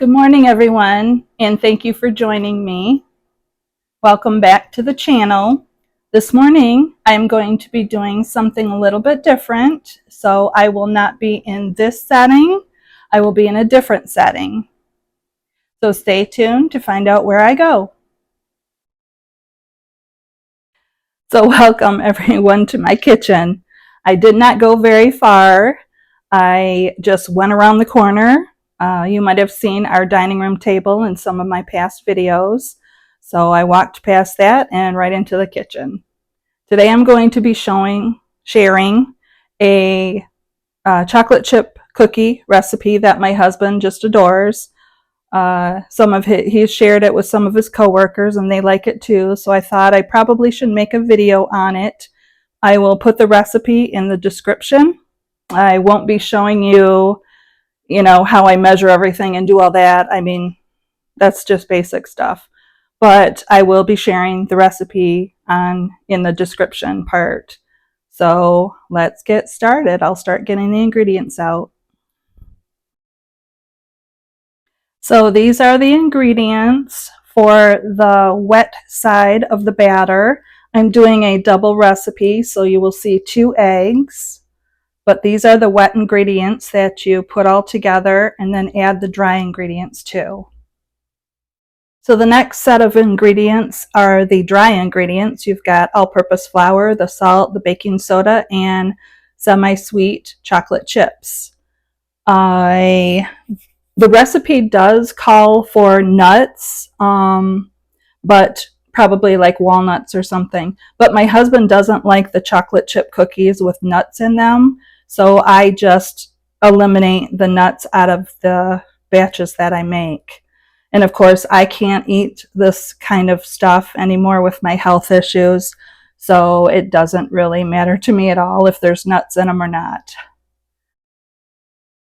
Good morning, everyone, and thank you for joining me. Welcome back to the channel. This morning, I'm going to be doing something a little bit different, so I will not be in this setting. I will be in a different setting. So stay tuned to find out where I go. So welcome, everyone, to my kitchen. I did not go very far. I just went around the corner. You might have seen our dining room table in some of my past videos. So I walked past that and right into the kitchen. Today I'm going to be sharing a chocolate chip cookie recipe that my husband just adores. He's shared it with some of his coworkers and they like it too. So I thought I probably should make a video on it. I will put the recipe in the description. I won't be showing you how I measure everything and do all that. I mean, that's just basic stuff. But I will be sharing the recipe in the description part. So let's get started. I'll start getting the ingredients out. So these are the ingredients for the wet side of the batter. I'm doing a double recipe, so you will see 2 eggs. But these are the wet ingredients that you put all together and then add the dry ingredients to. So the next set of ingredients are the dry ingredients. You've got all-purpose flour, the salt, the baking soda, and semi-sweet chocolate chips. The recipe does call for nuts, but probably like walnuts or something. But my husband doesn't like the chocolate chip cookies with nuts in them. So I just eliminate the nuts out of the batches that I make. And of course, I can't eat this kind of stuff anymore with my health issues. So it doesn't really matter to me at all if there's nuts in them or not.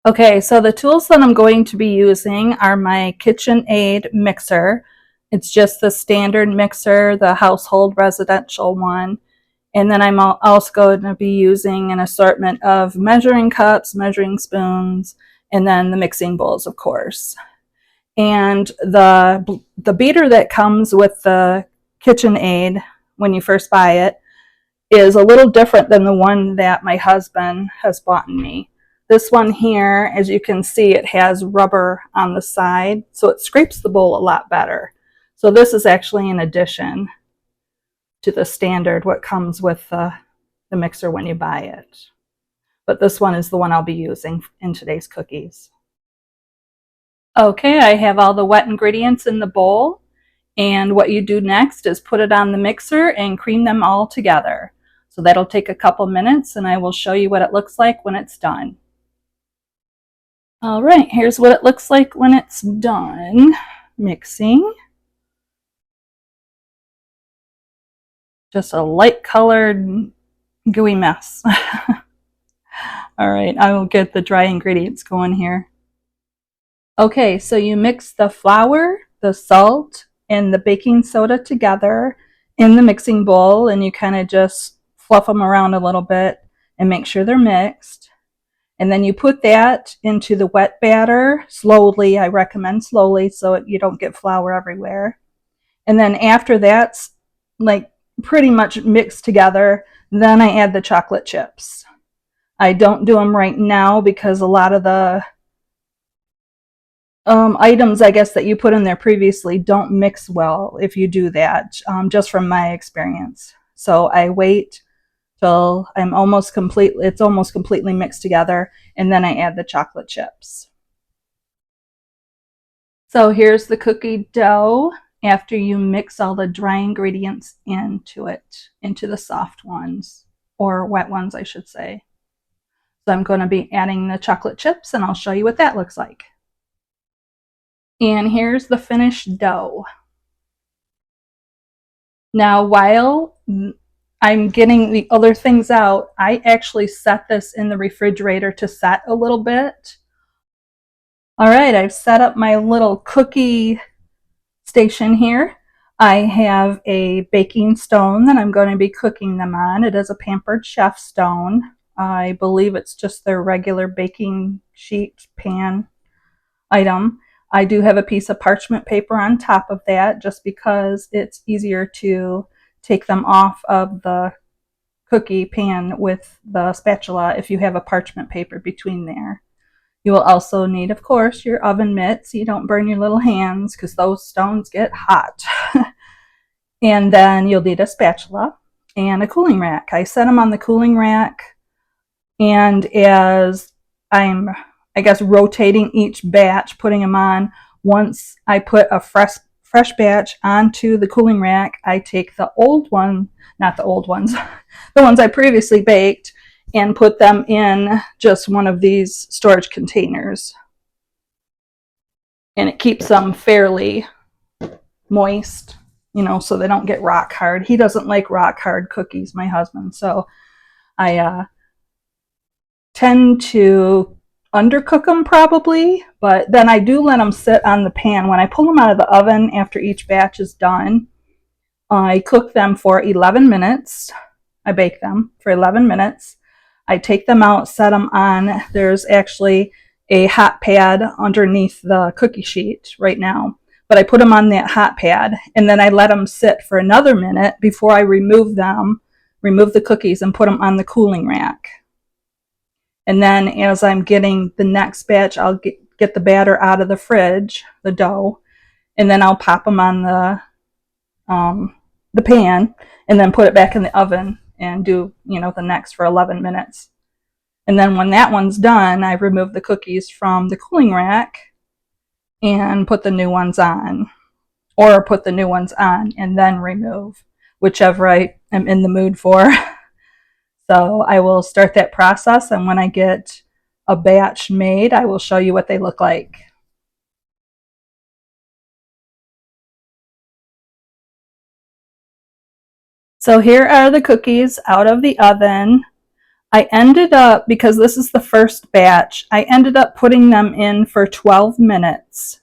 Okay, so the tools that I'm going to be using are my KitchenAid mixer. It's just the standard mixer, the household residential one. And then I'm also going to be using an assortment of measuring cups, measuring spoons, and then the mixing bowls, of course. And the beater that comes with the KitchenAid when you first buy it is a little different than the one that my husband has bought me. This one here, as you can see, it has rubber on the side, so it scrapes the bowl a lot better. So this is actually an addition to the standard, what comes with the mixer when you buy it. But this one is the one I'll be using in today's cookies. Okay, I have all the wet ingredients in the bowl, and what you do next is put it on the mixer and cream them all together. So that'll take a couple minutes and I will show you what it looks like when it's done. All right, here's what it looks like when it's done mixing. Just a light colored gooey mess. All right, I will get the dry ingredients going here. Okay, so you mix the flour, the salt, and the baking soda together in the mixing bowl, and you kind of just fluff them around a little bit and make sure they're mixed. And then you put that into the wet batter slowly. I recommend slowly so you don't get flour everywhere. And then after that's like pretty much mixed together, then I add the chocolate chips. I don't do them right now because a lot of the items, I guess, that you put in there previously don't mix well if you do that, just from my experience. So I wait till it's almost completely mixed together, and then I add the chocolate chips. So here's the cookie dough after you mix all the dry ingredients into the soft ones, or wet ones, I should say. So I'm going to be adding the chocolate chips, and I'll show you what that looks like. And here's the finished dough. Now, while I'm getting the other things out, I actually set this in the refrigerator to set a little bit. All right, I've set up my little cookie station here. I have a baking stone that I'm going to be cooking them on. It is a Pampered Chef stone. I believe it's just their regular baking sheet pan item. I do have a piece of parchment paper on top of that just because it's easier to take them off of the cookie pan with the spatula if you have a parchment paper between there. You will also need, of course, your oven mitt so you don't burn your little hands because those stones get hot. And then you'll need a spatula and a cooling rack. I set them on the cooling rack, and as I'm, I guess, rotating each batch, putting them on, once I put a fresh batch onto the cooling rack, I take the old one, not the old ones, the ones I previously baked, and put them in just one of these storage containers. And it keeps them fairly moist, you know, so they don't get rock hard. He doesn't like rock hard cookies, my husband, so I tend to undercook them probably, but then I do let them sit on the pan. When I pull them out of the oven after each batch is done, I cook them for 11 minutes. I bake them for 11 minutes. I take them out, set them on. There's actually a hot pad underneath the cookie sheet right now, but I put them on that hot pad, and then I let them sit for another minute before I remove the cookies and put them on the cooling rack. And then as I'm getting the next batch, I'll get the batter out of the fridge, the dough, and then I'll pop them on the pan and then put it back in the oven and do, you know, the next for 11 minutes. And then when that one's done, I remove the cookies from the cooling rack and put the new ones on, or put the new ones on and then remove, whichever I am in the mood for. So I will start that process, and when I get a batch made, I will show you what they look like. So here are the cookies out of the oven. I ended up, because this is the first batch, I ended up putting them in for 12 minutes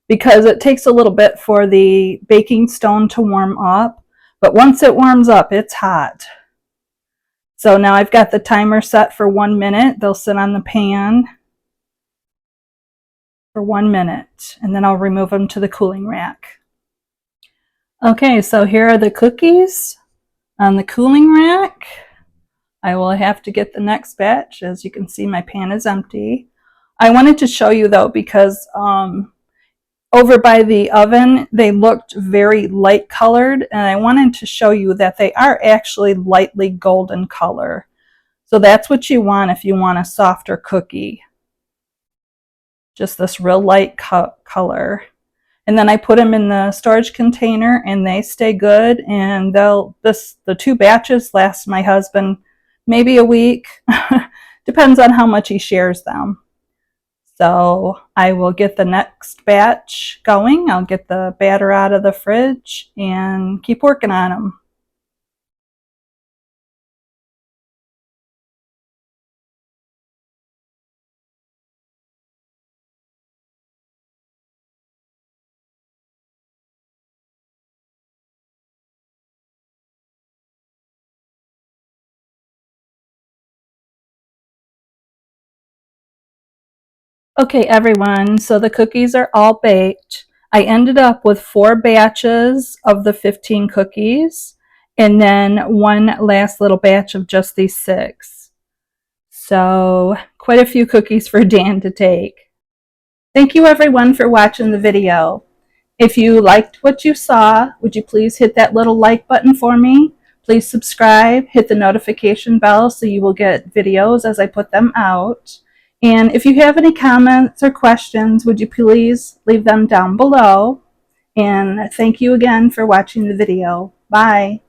because it takes a little bit for the baking stone to warm up, but once it warms up, it's hot. So now I've got the timer set for 1 minute. They'll sit on the pan for 1 minute, and then I'll remove them to the cooling rack. Okay, so here are the cookies on the cooling rack. I will have to get the next batch. As you can see, my pan is empty. I wanted to show you though, because over by the oven, they looked very light colored, and I wanted to show you that they are actually lightly golden color. So that's what you want if you want a softer cookie. Just this real light color. And then I put them in the storage container, and they stay good, and the 2 batches last my husband maybe a week. Depends on how much he shares them. So I will get the next batch going. I'll get the batter out of the fridge and keep working on them. Okay, everyone, so the cookies are all baked. I ended up with 4 batches of the 15 cookies, and then one last little batch of just these 6. So quite a few cookies for Dan to take. Thank you everyone for watching the video. If you liked what you saw, would you please hit that little like button for me? Please subscribe, hit the notification bell so you will get videos as I put them out. And if you have any comments or questions, would you please leave them down below? And thank you again for watching the video. Bye.